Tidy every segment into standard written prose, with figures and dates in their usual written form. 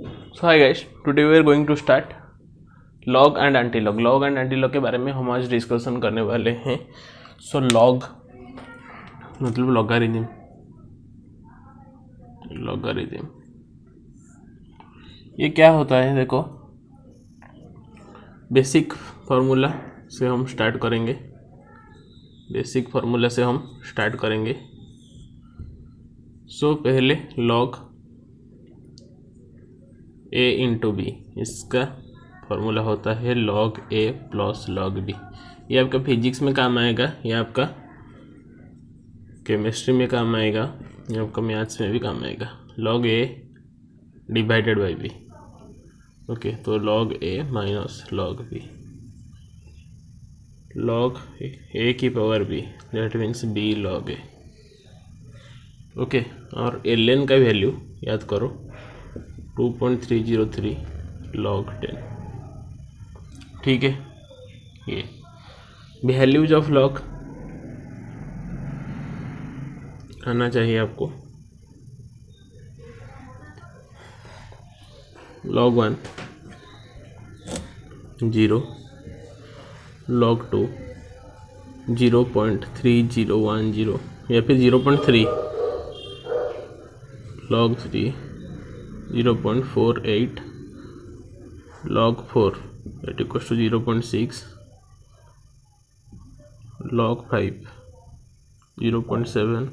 So hi guys, today we are going to start log and antilog. Log and antilog के बारे में हम आज डिस्कशन करने वाले हैं। सो लॉग मतलब लॉगरिथम। लॉगरिथम ये क्या होता है? देखो, बेसिक फार्मूला से हम स्टार्ट करेंगे। बेसिक फार्मूला से हम स्टार्ट करेंगे। सो पहले लॉग a इंटू बी, इसका फॉर्मूला होता है log a plus log b। ये आपका फिजिक्स में काम आएगा, ये आपका केमिस्ट्री में काम आएगा, ये आपका मैथ्स में भी काम आएगा। log a divided by b। Okay, तो log a minus log b, log a की power b, that means b log a। Okay, और ln का वैल्यू याद करो 2.303 log 10। ठीक है, ये वैल्यूज ऑफ लॉग आना चाहिए आपको। log 1 0, log 2 0.3010 या फिर 0.3, log 3 0.48, log 4 that equals to 0.6, log 5 0.7,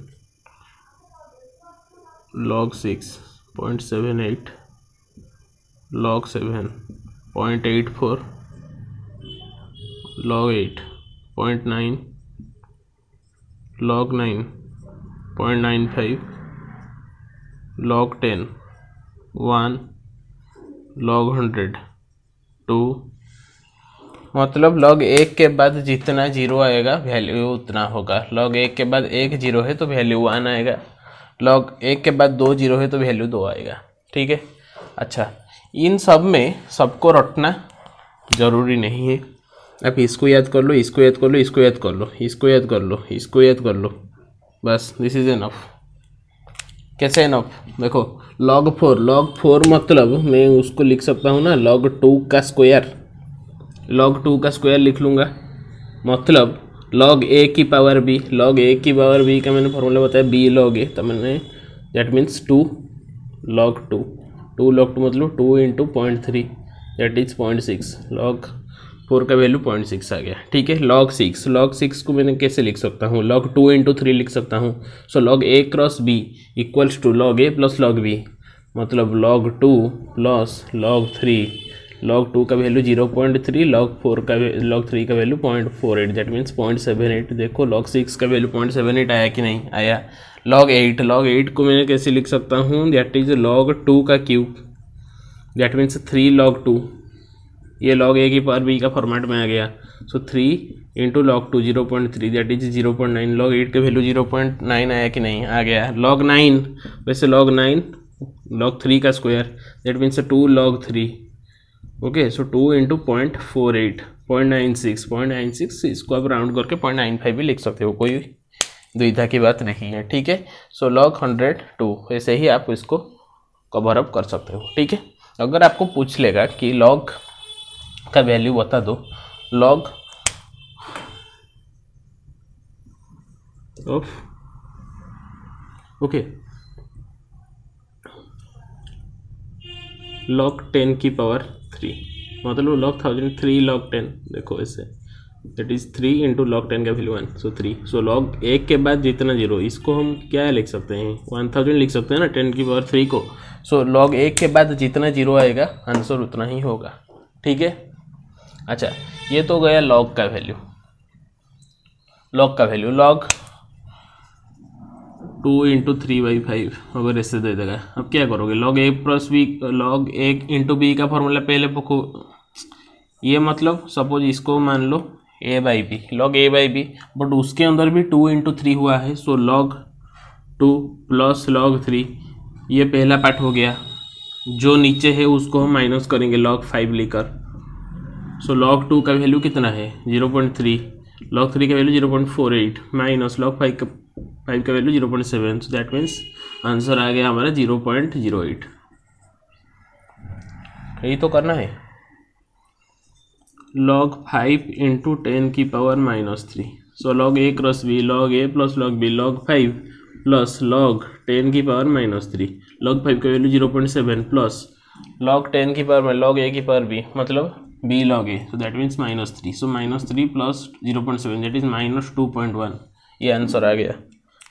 log 6 0.78, log 7 0.84, log 8 0.9, log 9 0.95, log 10 1, log 100 2। मतलब log 1 के बाद जितना जीरो आएगा वैल्यू उतना होगा। log 1 के बाद 1 जीरो है तो वैल्यू 1 आएगा। log 1 के बाद 2 जीरो है तो वैल्यू 2 आएगा। ठीक है, अच्छा, इन सब में सबको रटना ज़रूरी नहीं है। आप इसको याद कर लो, इसको याद कर लो, इसको याद कर लो, इसको याद कर लो, इसको याद कर लो, बस दिस इज एनफ। कैसे एनफ? देखो, log 4 मतलब मैं उसको लिख सकता हूँ ना, log 2 का स्क्वायर। log 2 का स्क्वायर लिख लूँगा, मतलब log a की पावर b। log a की पावर b का मैंने फॉर्मूला बताया b log a, तो मैंने दैट मीन्स 2 log 2 मतलब 2 इंटू 0.3 दैट इज 0.6। log 4 का वैल्यू 0.6 आ गया। ठीक है, log 6 को मैंने कैसे लिख सकता हूँ? log 2 इंटू 3 लिख सकता हूँ। So log a cross b equals to log a plus log b, मतलब log 2 प्लस log 3। log 2 का वैल्यू 0.3, log 3 का वैल्यू 0.48, दैट मीन्स 0.78। देखो log 6 का वैल्यू 0.78 आया कि नहीं आया। log 8 को मैंने कैसे लिख सकता हूँ? दैट इज log 2 का क्यूब, दैट मीन्स 3 log 2। ये log a की पावर b का फॉर्मेट में आ गया। सो 3 into log 2 0.3 that is 0.9। log 8 का वैल्यू 0.9 आया कि नहीं आ गया। log 9, वैसे log 9 log 3 का square, that means 2 log 3। Okay, so 2 into 0.48 0.96, इसको आप राउंड करके 0.95 भी लिख सकते हो, कोई दुविधा की बात नहीं है। ठीक है, सो log 102, ऐसे ही आप इसको कवर अप कर सकते हो। ठीक है, अगर आपको पूछ लेगा कि log का वैल्यू बता दो, log ऑफ ओके log 10 की पावर 3, मतलब log 1003 log 10। देखो ऐसे, दैट इज 3 इंटू log 10 का वैल्यू 1, सो 3। सो log 1 के बाद जितना जीरो, इसको हम क्या लिख सकते हैं? 1000 लिख सकते हैं ना 10 की पावर 3 को। सो log 1 के बाद जितना जीरो आएगा आंसर उतना ही होगा। ठीक है, अच्छा, ये तो गया log का वैल्यू। log 2 इंटू 3/5 अगर ऐसे दे देगा, अब क्या करोगे? log a plus b, log 1 into B का फॉर्मूला पहले पको। ये मतलब सपोज इसको मान लो a by B, log a by B, but उसके अंदर भी 2 इंटू 3 हुआ है। सो log 2 प्लस log 3, ये पहला पार्ट हो गया। जो नीचे है उसको हम माइनस करेंगे log 5 लेकर। सो log 2 का वैल्यू कितना है? 0.3, log 3 का वैल्यू 0.48 माइनस log 5 का value 0.7। So that means answer आ गया हमारा 0.08। यही तो करना है। log 5 इंटू 10 की power -3, so log a cross b, log a plus log b, log 5 plus log 10 की पावर -3, log 5 का वैल्यू 0.7 प्लस log 10 की पावर log a की पावर b, मतलब b log a, so that means -3, so -3 plus 0.7 that is -2.1, ये answer आ गया।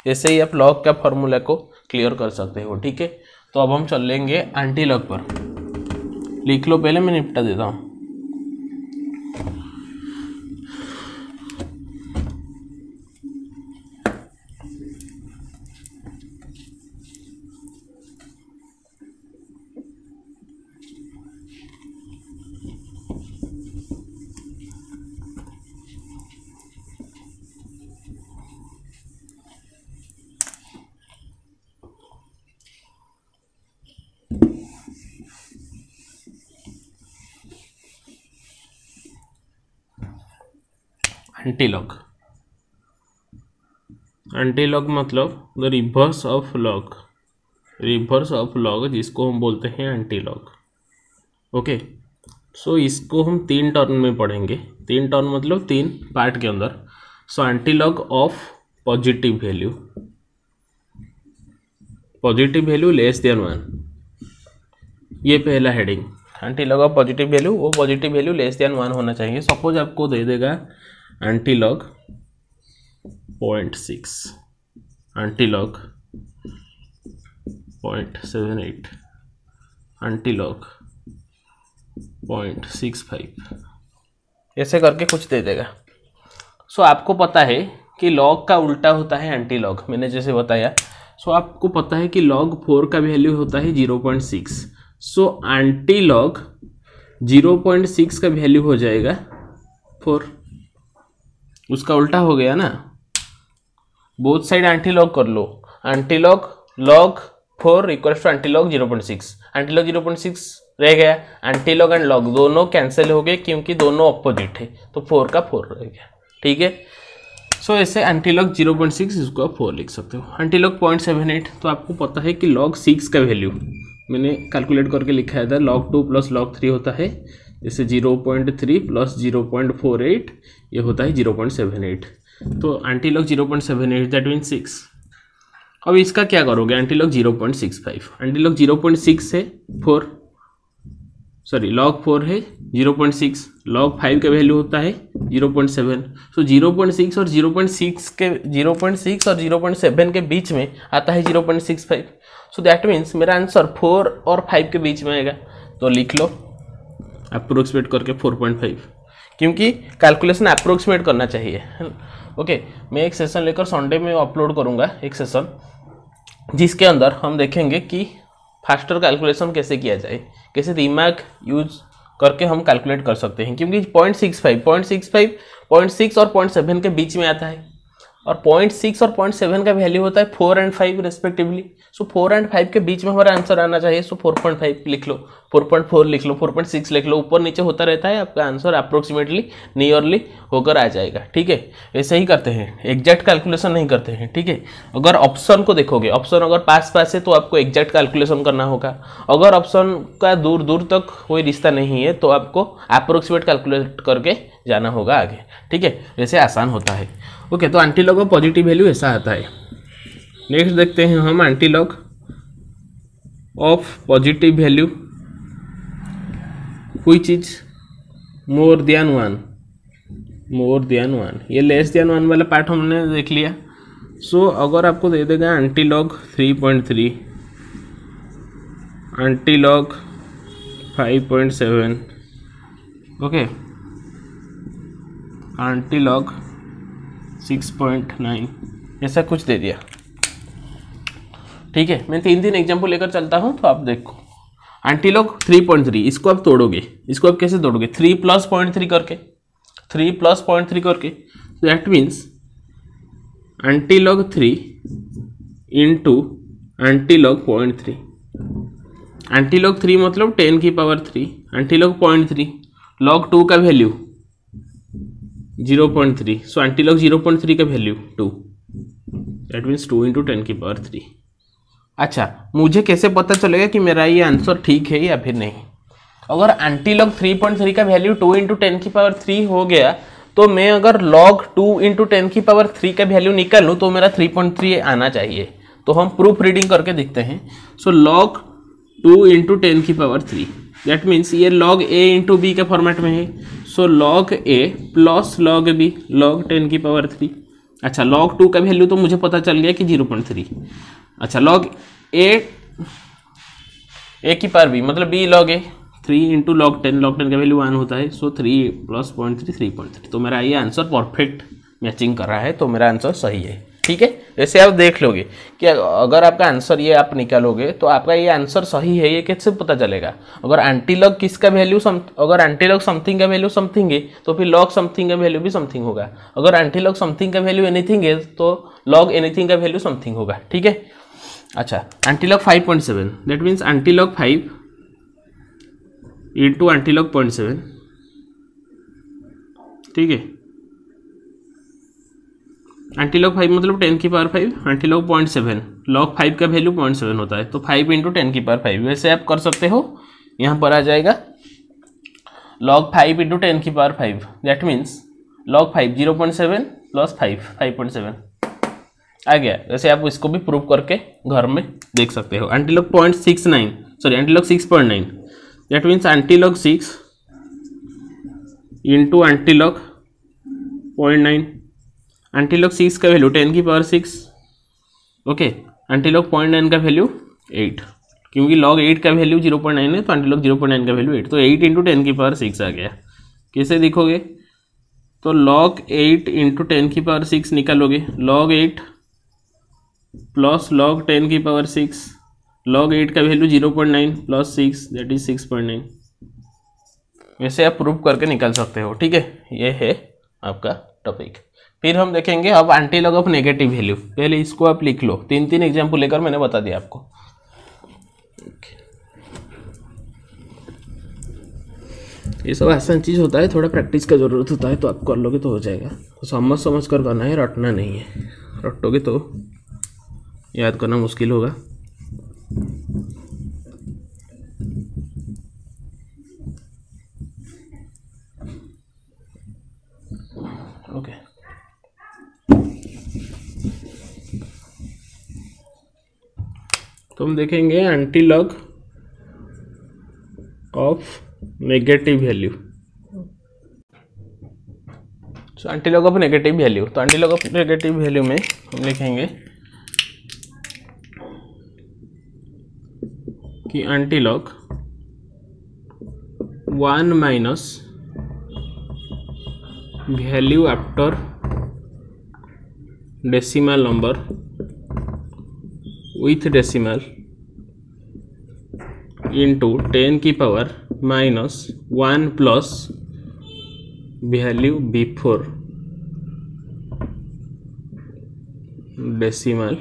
ऐसे ही आप log का फॉर्मूला को क्लियर कर सकते हो, ठीक है। तो अब हम चल लेंगे एंटी लॉग पर, लिख लो पहले, मैं निपटा देता हूँ। एंटीलॉग, एंटीलॉग मतलब the reverse of log, reverse of log जिसको हम बोलते हैं एंटीलॉग। ओके, सो इसको हम 3 टर्म में पढ़ेंगे, 3 टर्म मतलब 3 पार्ट के अंदर। So antilog of positive value, positive value less than 1, ये पहला heading. Antilog of positive value, वो पॉजिटिव वैल्यू लेस देन 1 होना चाहिए। सपोज आपको दे देगा एंटीलॉग 0.6, एंटीलॉग 0.78, एंटीलॉग 0.65, ऐसे करके कुछ दे देगा। सो आपको पता है कि लॉग का उल्टा होता है एंटीलॉग, मैंने जैसे बताया। सो आपको पता है कि log 4 का वैल्यू होता है 0.6, सो एंटीलॉग 0.6 का वैल्यू हो जाएगा 4, उसका उल्टा हो गया ना। बोथ साइड एंटीलॉग कर लो, antilog log 4 equals to antilog 0.6, antilog 0.6 रह गया, एंटीलॉग एंड log दोनों कैंसिल हो गए क्योंकि दोनों अपोजिट है, तो 4 का 4 रह गया, ठीक है। सो ऐसे एंटीलॉग 0.6 इसको आप 4 लिख सकते हो। एंटीलॉग 0.78, तो आपको पता है कि log 6 का वैल्यू मैंने कैलकुलेट करके लिखा था, log 2 प्लस log 3 होता है, जैसे 0.3 प्लस 0.48 ये होता है 0.78, तो एंटीलॉग 0.78 दैट मीन 6। अब इसका क्या करोगे, एंटीलॉग 0.65, एंटीलॉग 0.6 से 4, सॉरी log 4 है 0.6, log 5 का वैल्यू होता है 0.7, सो 0.6 और 0.6 और 0.7 के बीच में आता है 0.65, सो दैट मीन्स मेरा आंसर 4 और 5 के बीच में आएगा। तो लिख लो अप्रोक्सीमेट करके 4.5, क्योंकि कैलकुलेशन अप्रोक्सीमेट करना चाहिए। ओके, मैं एक सेशन लेकर संडे में अपलोड करूंगा, एक सेशन जिसके अंदर हम देखेंगे कि फास्टर कैलकुलेशन कैसे किया जाए, कैसे दिमाग यूज करके हम कैलकुलेट कर सकते हैं, क्योंकि 0.6 और 0.7 के बीच में आता है, और 0.6 और 0.7 का वैल्यू होता है 4 एंड 5 रेस्पेक्टिवली। सो 4 एंड 5 के बीच में हमारा आंसर आना चाहिए, सो 4.5 लिख लो, 4.4 लिख लो, 4.6 लिख लो, ऊपर नीचे होता रहता है, आपका आंसर अप्रोक्सीमेटली नियरली होकर आ जाएगा, ठीक है। ऐसे ही करते हैं, एग्जैक्ट कैलकुलेशन नहीं करते हैं, ठीक है। अगर ऑप्शन को देखोगे, ऑप्शन अगर पास है तो आपको एग्जैक्ट कैलकुलेशन करना होगा, अगर ऑप्शन का दूर दूर तक कोई रिश्ता नहीं है तो आपको अप्रोक्सीमेट कैलकुलेट करके जाना होगा आगे, ठीक है। वैसे आसान होता है। ओके, तो एंटीलॉग ऑफ पॉजिटिव वैल्यू ऐसा आता है। नेक्स्ट देखते हैं हम antilog of positive value which is more than 1, ये लेस देन 1 वाला पार्ट हमने देख लिया। सो अगर आपको दे देगा एंटीलॉग 3.3, एंटीलॉग 5.7, ओके, एंटीलॉग 6.9, ऐसा कुछ दे दिया, ठीक है। मैं 3 एग्जाम्पल लेकर चलता हूं, तो आप देखो। एंटीलॉग 3.3, इसको आप तोड़ोगे, इसको आप कैसे तोड़ोगे, 3 प्लस 0.3 करके, 3 प्लस 0.3 करके, that means antilog 3 into antilog 0.3, antilog 3 मतलब 10 की पावर 3, एंटीलॉग 0.3, log 2 का वैल्यू 0.3, सो एंटीलॉग 0.3 का वैल्यू 2, दैट मीन्स 2 इंटू 10 की पावर 3। अच्छा, मुझे कैसे पता चलेगा कि मेरा ये आंसर ठीक है या फिर नहीं? अगर एंटीलॉग 3.3 का वैल्यू 2 इंटू 10 की पावर 3 हो गया तो मैं अगर log 2 इंटू 10 की पावर 3 का वैल्यू निकाल लूँ तो मेरा 3.3 आना चाहिए। तो हम प्रूफ रीडिंग करके देखते हैं। सो log 2 इंटू 10 की पावर 3 दैट मीन्स ये log a इंटू बी के फॉर्मेट में है। सो log a plus log b log 10 की पावर 3। अच्छा log 2 का वैल्यू तो मुझे पता चल गया कि 0.3। अच्छा log a की पावर b मतलब b log a 3 into log 10 का वैल्यू 1 होता है। सो 3 प्लस 0.3 3.3। तो मेरा ये आंसर परफेक्ट मैचिंग कर रहा है, तो मेरा आंसर सही है। ठीक है, जैसे आप देख लोगे कि अगर आपका आंसर ये आप निकालोगे तो आपका ये आंसर सही है, ये कैसे पता चलेगा? अगर एंटीलॉग किसका वैल्यू अगर एंटीलॉग समथिंग का वैल्यू समथिंग है तो फिर लॉग समथिंग का वैल्यू भी समथिंग होगा। अगर एंटीलॉग समथिंग का वैल्यू एनीथिंग है तो लॉग एनीथिंग का वैल्यू समथिंग होगा। ठीक है। अच्छा antilog 5.7 that means antilog 5 into antilog 0.7। ठीक है, एंटीलॉग 5 मतलब 10 की पावर 5, एंटीलॉग 0.7 log 5 का वैल्यू 0.7 होता है। तो 5 इंटू 10 की पावर 5 वैसे आप कर सकते हो। यहाँ पर आ जाएगा log 5 इंटू 10 की power 5 that means log 5 0.7 plus 5.7 आ गया। वैसे आप इसको भी प्रूव करके घर में देख सकते हो। Antilog 0.69 sorry antilog 6.9 that means antilog 6 into antilog 0.9। Antilog 6 का वैल्यू 10 की पावर 6। ओके, एंटीलॉग 0.9 का वैल्यू 8 क्योंकि log 8 का वैल्यू 0.9 है तो एंटीलॉग 0.9 का वैल्यू 8। तो 8 इंटू 10 की पावर 6 आ गया। कैसे दिखोगे? तो log 8 इंटू 10 की पावर 6 निकालोगे। log 8 प्लस log 10 की पावर 6। log 8 का वैल्यू 0.9 प्लस 6 दैट इज 6.9। वैसे आप प्रूव करके निकाल सकते हो। ठीक है, ये है आपका टॉपिक। फिर हम देखेंगे अब एंटीलॉग ऑफ नेगेटिव वैल्यू। पहले इसको आप लिख लो, 3 एग्जाम्पल लेकर मैंने बता दिया आपको। ये सब आसान चीज होता है, थोड़ा प्रैक्टिस का जरूरत होता है, तो आप कर लोगे तो हो जाएगा। तो समझ कर करना है, रटना नहीं है। रटोगे तो याद करना मुश्किल होगा। ओके तो हम देखेंगे antilog of negative value. So antilog of negative value, तो एंटीलॉग ऑफ नेगेटिव वैल्यू में हम लिखेंगे कि antilog 1 minus value after decimal number with decimal into 10 की power -1 plus value before decimal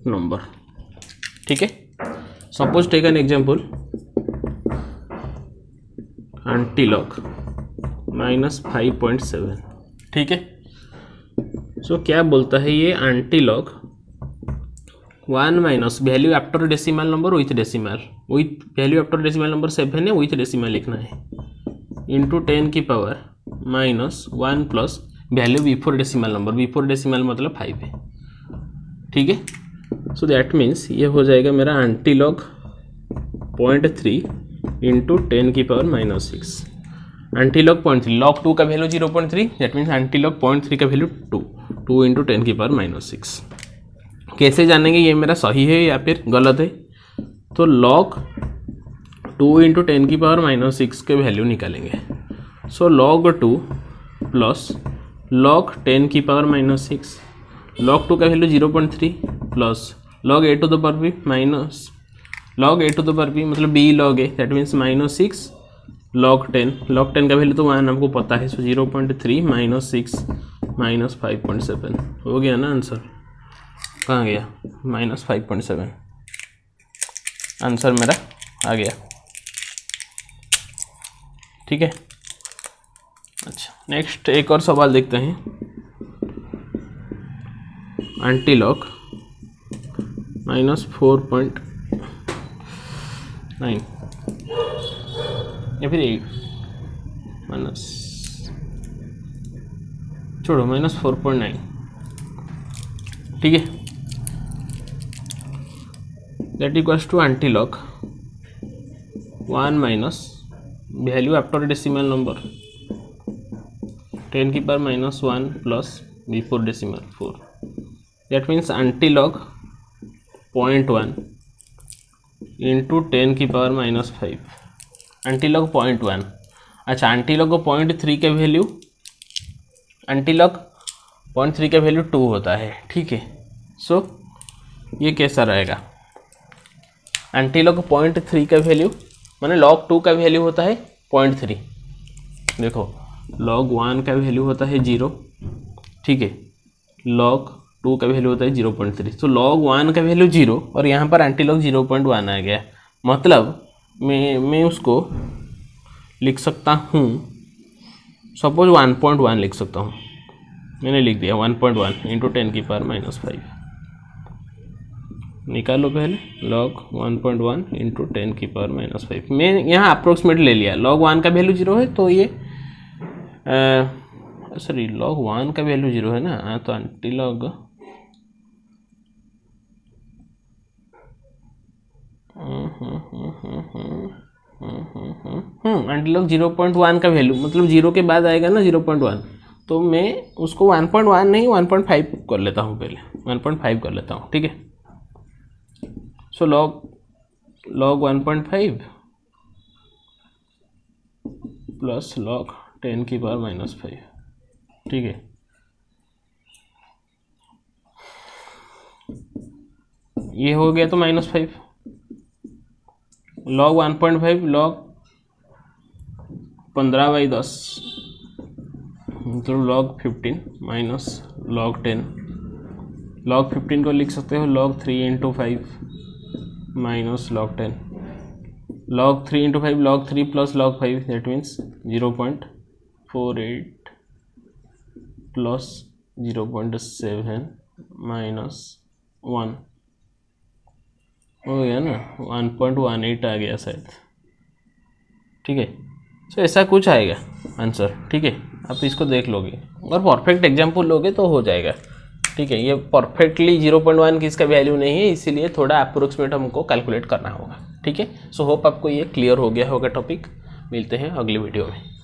number. ठीक है, suppose take an example antilog -5.7। ठीक है, सो क्या बोलता है ये antilog 1 minus value after decimal number with decimal, with value after decimal number 7 है, विथ डेसिमल लिखना है, इंटू 10 की power -1 plus value before decimal number. Before decimal मतलब 5 है। ठीक है, सो दैट मीन्स ये हो जाएगा मेरा एंटीलॉग 0.3 इंटू 10 की पावर -6। एंटीलॉग 0.3, log 2 का वैल्यू 0.3 दैट मीन्स एंटीलॉग 0.3 का वैल्यू 2 इंटू 10 की पावर -6। कैसे जानेंगे ये मेरा सही है या फिर गलत है? तो log 2 इंटू 10 की पावर -6 के वैल्यू निकालेंगे। सो log 2 प्लस log 10 की पावर -6, log 2 का value 0.3 plus log a to the power b minus log a to the power b मतलब b log a that means -6 log 10 का वैल्यू तो 1 आपको पता है। सो 0.3 -6 -5.7 हो गया ना आंसर। कहाँ गया? -5.7 आंसर मेरा आ गया। ठीक है, अच्छा नेक्स्ट एक और सवाल देखते हैं। एंटीलॉग -4.9 या फिर 8 माइनस, छोड़ो, माइनस 4.9, ठीक है। That equals to antilog 1 minus value after decimal number 10 की power minus 1 plus before decimal 4, that means antilog 0.1 into 10 की पावर माइनस 5, एंटी लॉग 0.1। अच्छा, एंटी लॉग 0.3 का वैल्यू, एंटी लॉग 0.3 का value 2 होता है, ठीक है। सो ये कैसा रहेगा, एंटी लॉग 0.3 का वैल्यू माने लॉग 2 का वैल्यू होता है 0.3। देखो लॉग 1 का वैल्यू होता है 0, ठीक है, लॉग 2 का वैल्यू होता है 0.3। तो लॉग 1 का वैल्यू 0 और यहाँ पर एंटी लॉग 0.1 आ गया, मतलब मैं उसको लिख सकता हूँ, सपोज 1.1 लिख सकता हूँ, मैंने लिख दिया 1.1 इंटू 10 की पावर माइनस 5। निकालो पहले लॉग 1.1 इंटू 10 की पावर माइनस 5। मैं यहाँ अप्रोक्सीमेट ले लिया, लॉग 1 का वैल्यू 0 है तो ये सॉरी लॉग 1 का वैल्यू 0 है ना, तो एंटी लॉग एंटी लॉग 0.1 का वैल्यू मतलब 0 के बाद आएगा ना 0.1, तो मैं उसको 1.1 नहीं 1.5 कर लेता हूँ, पहले 1.5 कर लेता हूँ, ठीक है। सो लॉग 1.5 प्लस लॉग 10 की पावर माइनस 5, ठीक है। ये हो गया तो माइनस 5, लॉग 1.5 लॉग 15/10 मतलब लॉग 15 माइनस लॉग 10, लॉग 15 को लिख सकते हो log 3 into 5 minus log 10, log 3 into 5 log 3 plus log 5, that means 0.48 plus 0.7 minus 1 हो गया ना, 1.18 आ गया शायद, ठीक है। सो ऐसा कुछ आएगा आंसर, ठीक है। आप इसको देख लोगे और परफेक्ट एग्जाम्पल लोगे तो हो जाएगा, ठीक है। ये परफेक्टली 0.1 की इसका वैल्यू नहीं है, इसीलिए थोड़ा अप्रोक्सीमेट हमको कैलकुलेट करना होगा, ठीक है। सो होप आपको ये क्लियर हो गया होगा टॉपिक। मिलते हैं अगली वीडियो में।